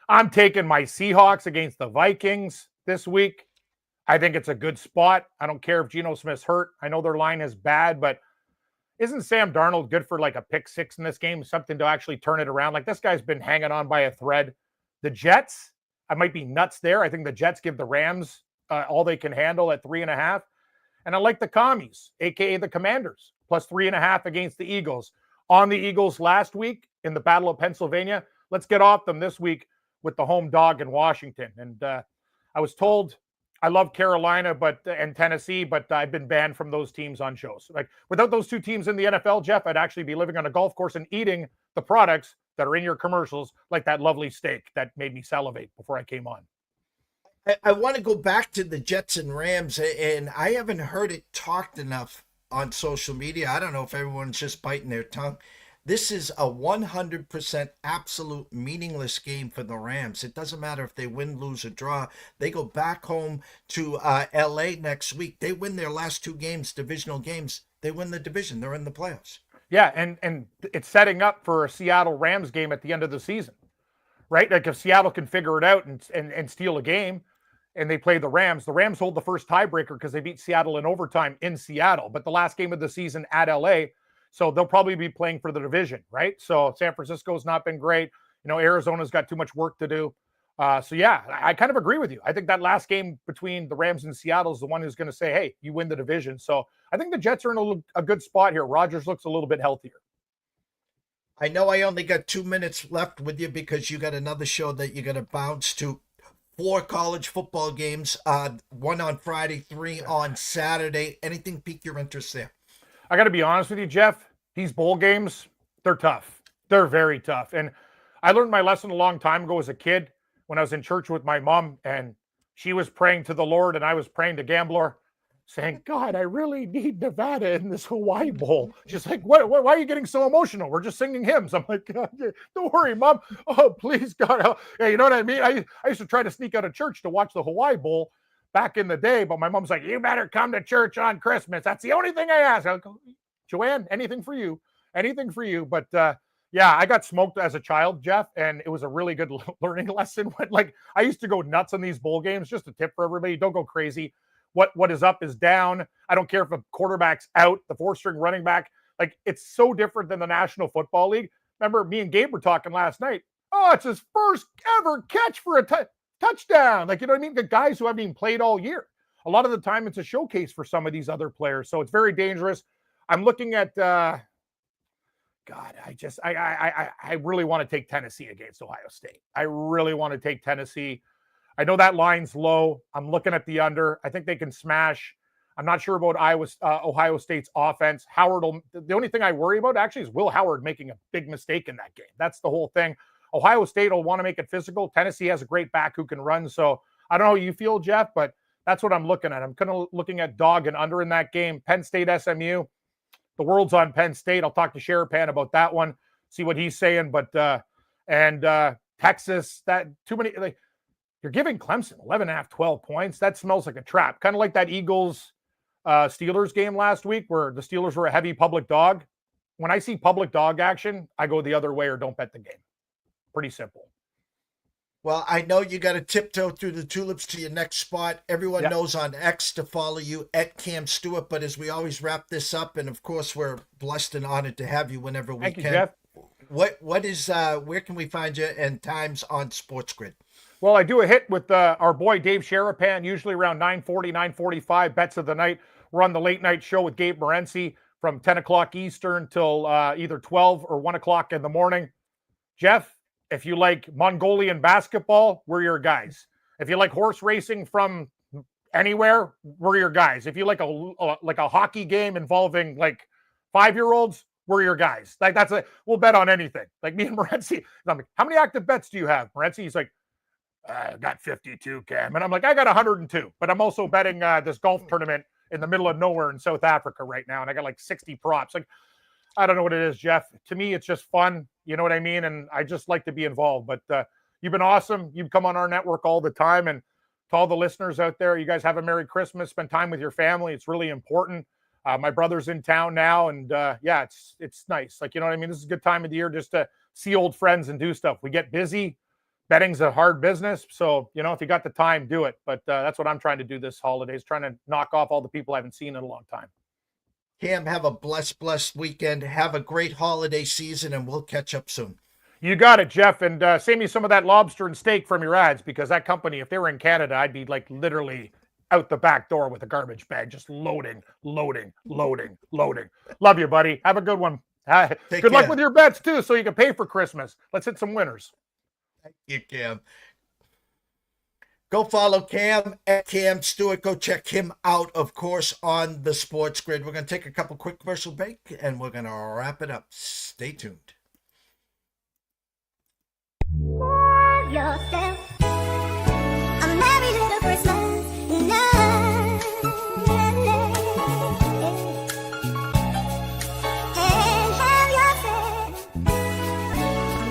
I'm taking my Seahawks against the Vikings this week. I think it's a good spot. I don't care if Geno Smith's hurt. I know their line is bad, but isn't Sam Darnold good for like a pick six in this game? Something to actually turn it around. Like this guy's been hanging on by a thread. The Jets, I might be nuts there. I think the Jets give the Rams all they can handle at 3.5. And I like the Commies, aka the Commanders, plus 3.5 against the Eagles. On the Eagles last week in the Battle of Pennsylvania. Let's get off them this week with the home dog in Washington. And I was told I love Carolina and Tennessee, but I've been banned from those teams on shows. Like without those two teams in the NFL, Jeff, I'd actually be living on a golf course and eating the products that are in your commercials, like that lovely steak that made me salivate before I came on. I want to go back to the Jets and Rams, and I haven't heard it talked enough on social media. I don't know if everyone's just biting their tongue. This is a 100% absolute meaningless game for the Rams. It doesn't matter if they win, lose, or draw. They go back home to LA next week. They win their last two games, divisional games. They win the division. They're in the playoffs. Yeah, and it's setting up for a Seattle Rams game at the end of the season, right? Like if Seattle can figure it out and steal a game, and they play the Rams hold the first tiebreaker because they beat Seattle in overtime in Seattle, but the last game of the season at LA. So they'll probably be playing for the division, right? So San Francisco's not been great. You know, Arizona's got too much work to do. So yeah, I kind of agree with you. I think that last game between the Rams and Seattle is the one who's going to say, hey, you win the division. So I think the Jets are in a good spot here. Rodgers looks a little bit healthier. I know I only got 2 minutes left with you because you got another show that you're going to bounce to. 4 college football games, 1 on Friday, 3 on Saturday. Anything pique your interest there? I got to be honest with you, Jeff. These bowl games, they're tough. They're very tough. And I learned my lesson a long time ago as a kid when I was in church with my mom, and she was praying to the Lord, and I was praying to Gambler, saying, God, I really need Nevada in this Hawaii Bowl. She's like, why are you getting so emotional? We're just singing hymns. I'm like, don't worry, Mom. Oh, please, God. Yeah, you know what I mean? I used to try to sneak out of church to watch the Hawaii Bowl back in the day, but my mom's like, you better come to church on Christmas. That's the only thing I ask. I go, Joanne, anything for you. But yeah, I got smoked as a child, Jeff, and it was a really good learning lesson. Like I used to go nuts on these bowl games. Just a tip for everybody, don't go crazy. What is up is down. I don't care if a quarterback's out, the 4-string running back. Like, it's so different than the National Football League. Remember, me and Gabe were talking last night. Oh, it's his first ever catch for a touchdown. Like, you know what I mean? The guys who haven't even played all year. A lot of the time, it's a showcase for some of these other players. So it's very dangerous. I'm looking at, God, I really want to take Tennessee against Ohio State. I really want to take Tennessee. I know that line's low. I'm looking at the under. I think they can smash. I'm not sure about Ohio State's offense. The only thing I worry about actually is Will Howard making a big mistake in that game. That's the whole thing. Ohio State will want to make it physical. Tennessee has a great back who can run. So I don't know how you feel, Jeff, but that's what I'm looking at. I'm kind of looking at dog and under in that game. Penn State, SMU. The world's on Penn State. I'll talk to Sherapan about that one, see what he's saying. But Texas, that too many. Like, you're giving Clemson 11.5, 12 points. That smells like a trap. Kind of like that Eagles Steelers game last week where the Steelers were a heavy public dog. When I see public dog action, I go the other way or don't bet the game. Pretty simple. Well, I know you got to tiptoe through the tulips to your next spot. Everyone knows on X to follow you at Cam Stewart. But as we always wrap this up, and of course, we're blessed and honored to have you whenever we Thank can. You, Jeff. what is where can we find you and times on Sports Grid? Well, I do a hit with our boy Dave Sherapan, usually around 9:40, 9:45, bets of the night. We're on the late night show with Gabe Morency from 10 o'clock Eastern till either 12 or 1 o'clock in the morning. Jeff, if you like Mongolian basketball, we're your guys. If you like horse racing from anywhere, we're your guys. If you like a hockey game involving like 5-year-olds, we're your guys. Like we'll bet on anything. Like me and Morency, I'm like, how many active bets do you have, Morency? He's like, I got 52, Cam. And I'm like, I got 102, but I'm also betting this golf tournament in the middle of nowhere in South Africa right now. And I got like 60 props. Like, I don't know what it is, Jeff. To me, it's just fun. You know what I mean? And I just like to be involved. But you've been awesome. You've come on our network all the time. And to all the listeners out there, you guys have a Merry Christmas. Spend time with your family. It's really important. My brother's in town now. And yeah, it's nice. Like, you know what I mean? This is a good time of the year just to see old friends and do stuff. We get busy. Betting's a hard business. So, you know, if you got the time, do it. But that's what I'm trying to do this holidays, trying to knock off all the people I haven't seen in a long time. Cam, have a blessed weekend. Have a great holiday season, and we'll catch up soon. You got it, Jeff. And save me some of that lobster and steak from your ads, because that company, if they were in Canada, I'd be like literally out the back door with a garbage bag, just loading. Love you, buddy. Have a good one. Good luck with your bets, too, so you can pay for Christmas. Let's hit some winners. Thank you, Cam. Go follow Cam at Cam Stewart. Go check him out, of course, on the Sports Grid. We're going to take a couple quick commercial break, and we're going to wrap it up. Stay tuned. Love yourself. A merry little Christmas. Love. And have yourself a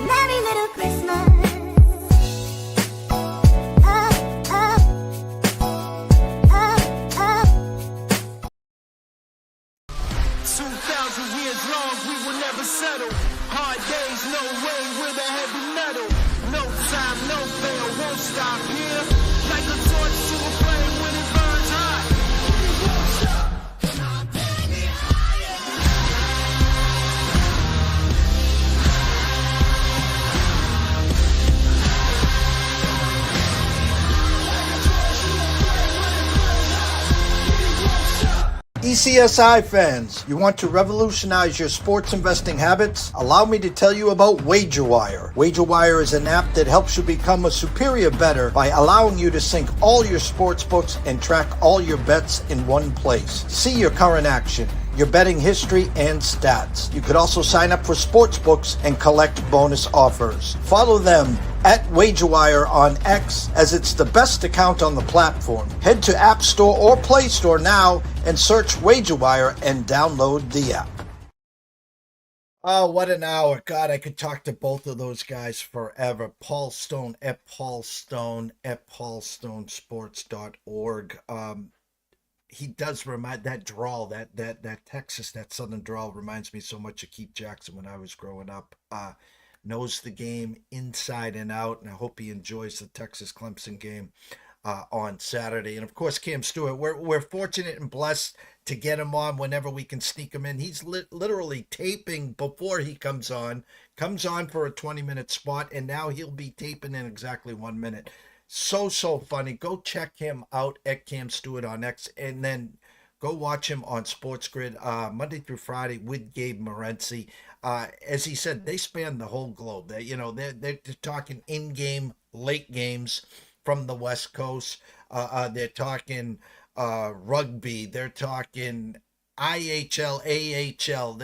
merry little Christmas. 2,000 years long, we will never settle. Hard days, no way, with a heavy metal. No time, no fail, won't stop here. Like a torch to a flame when it burns hot. ECSI fans, you want to revolutionize your sports investing habits? Allow me to tell you about WagerWire. WagerWire is an app that helps you become a superior bettor by allowing you to sync all your sports books and track all your bets in one place. See your current action, your betting history, and stats. You could also sign up for sports books and collect bonus offers. Follow them at WagerWire on X, as it's the best account on the platform. Head to App Store or Play Store now and search WagerWire and download the app. Oh, what an hour. God, I could talk to both of those guys forever. Paul Stone at paulstonesports.org. He does remind that drawl, that Texas, that Southern drawl reminds me so much of Keith Jackson when I was growing up. Knows the game inside and out, and I hope he enjoys the Texas Clemson game on Saturday. And of course, Cam Stewart, we're fortunate and blessed to get him on whenever we can sneak him in. He's literally taping before he comes on for a 20-minute spot, and now he'll be taping in exactly 1 minute. So funny. Go check him out at Cam Stewart on X, and then go watch him on Sports Grid Monday through Friday with Gabe Morency. As he said, they span the whole globe. They're talking in-game, late games from the West Coast. They're talking rugby. They're talking IHL, AHL.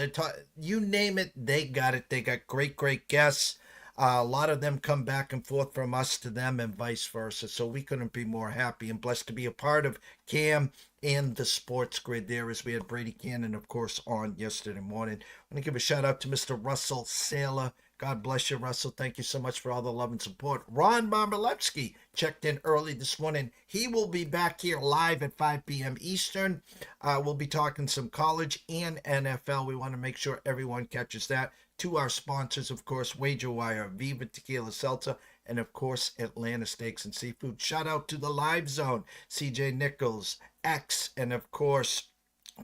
You name it, they got it. They got great guests. A lot of them come back and forth from us to them and vice versa. So we couldn't be more happy and blessed to be a part of Cam and the Sports Grid there, as we had Brady Kannon, of course, on yesterday morning. I want to give a shout out to Mr. Russell Saylor. God bless you, Russell. Thank you so much for all the love and support. Ron Marmolevsky checked in early this morning. He will be back here live at 5 p.m. Eastern. We'll be talking some college and NFL. We want to make sure everyone catches that. To our sponsors, of course, WagerWire, Viva Tequila Seltzer, and of course, Atlanta Steaks and Seafood. Shout out to the Live Zone, CJ Nichols, X, and of course,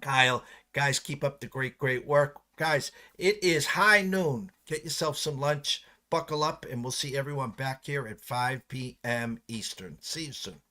Kyle. Guys, keep up the great work. Guys, it is high noon. Get yourself some lunch, buckle up, and we'll see everyone back here at 5 p.m. Eastern. See you soon.